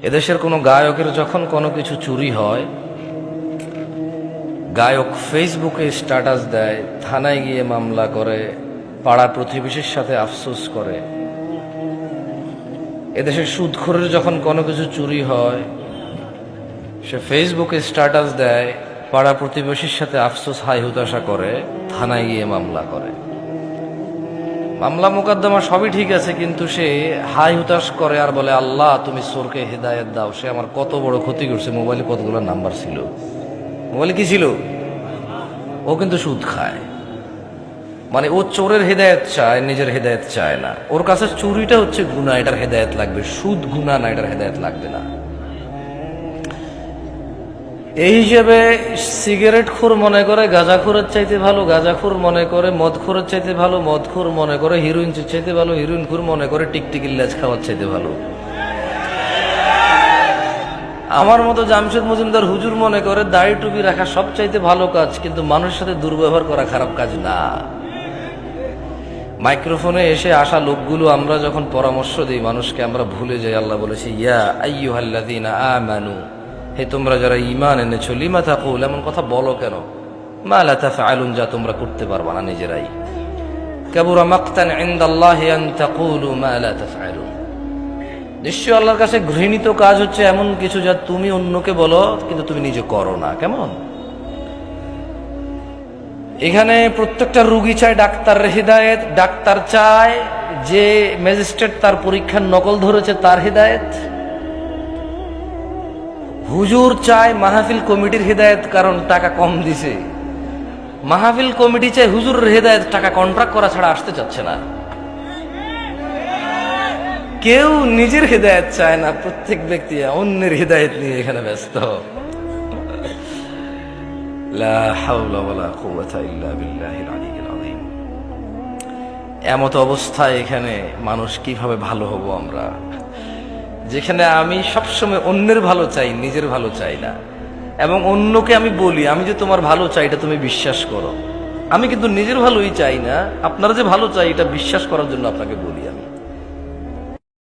এদেশের কোনো গায়কের যখন কোনো কিছু চুরি হয়, গায়ক ফেসবুকে স্ট্যাটাস দেয়, থানায় গিয়ে মামলা করে, পাড়া প্রতিবেশীর সাথে আফসোস করে। এদেশের সুদখোরের যখন কোনো কিছু চুরি হয়, সে ফেসবুকে স্ট্যাটাস দেয়, পাড়া প্রতিবেশীর সাথে আফসোস হাই হুতাশা করে, থানায় গিয়ে মামলা করে। মামলা মোকদ্দমা সবই ঠিক আছে, কিন্তু সে হাই হুতাশ করে আর বলে, আল্লাহ তুমি চোরকে হেদায়েত দাও, সে আমার কত বড় ক্ষতি করছে। মোবাইলে কতগুলো নাম্বার ছিল, মোবাইলে কি ছিল? ও কিন্তু সুদ খায়। মানে ও চোরের হেদায়েত চায়, নিজের হেদায়েত চায় না। ওর কাছে চুরিটা হচ্ছে গুনাহ, এটার হেদায়েত লাগবে। সুদ গুনাহ না, এটার হেদায়েত লাগবে না। এই হিসেবে সিগারেটখোর মনে করে গাঁজাখোরের চাইতে ভালো, গাঁজাখোর মনে করে মদখোরের চাইতে ভালো, মদখোর মনে করে হিরোইন চাইতে ভালো, হিরোইনখোর মনে করে টিকটিকির লেজ খাওয়ার চাইতে ভালো। আমার মতো জামশেদ মজুমদার হুজুর মনে করে দাড়ি টুপি রাখা সব চাইতে ভালো কাজ, কিন্তু মানুষের সাথে দুর্ব্যবহার করা খারাপ কাজ না। মাইক্রোফোনে এসে আসা লোকগুলো আমরা যখন পরামর্শ দিই মানুষকে, আমরা ভুলে যাই আল্লাহ বলেছি, ইয়া আইয়ুহাল্লাযীনা আমানু, হে তোমরা যারা ঈমান এনেছো, লিমা তাকুল, এমন কথা বলো কেন, মা লা তাফআলুন, যা তোমরা করতে পারবা না নিজেরাই। কাবুরা মাকতান ইনদাল্লাহি আন তাকুলু মা লা তাফআলুন, নিশ্চয় আল্লাহর কাছে ঘৃণিত কাজ হচ্ছে এমন কিছু যা তুমি অন্যকে বলো কিন্তু তুমি নিজে করো না। কেমন? এখানে প্রত্যেকটা রোগী চায় ডাক্তারের হিদায়েত, ডাক্তার চায় যে ম্যাজিস্ট্রেট তার পরীক্ষার নকল ধরেছে তার হিদায়েত, হুজুর চায় মাহফিল কমিটির হিদায়েত কারণ টাকা কম দিছে, মাহফিল কমিটি চায় হুজুরের হিদায়েত, টাকা কন্ট্রাক্ট করা ছাড়া আসতে চাচ্ছে না। কেউ নিজের হিদায়েত চায় না, প্রত্যেক ব্যক্তি অন্যের হিদায়েত নিয়ে এখানে ব্যস্ত। লা হাওলা ওয়ালা কুওয়াতা ইল্লা বিল্লাহিল আলিয়্যিল আযীম। এমত অবস্থায় এখানে মানুষ কিভাবে ভালো হব আমরা, যেখানে আমি সবসময় অন্যের ভালো চাই, নিজের ভালো চাই না। এবং অন্যকে আমি বলি, আমি যে তোমার ভালো চাই এটা তুমি বিশ্বাস করো। আমি কিন্তু নিজের ভালোই চাই না, আপনারা যে ভালো চাই এটা বিশ্বাস করার জন্য আপনাকে বলি আমি।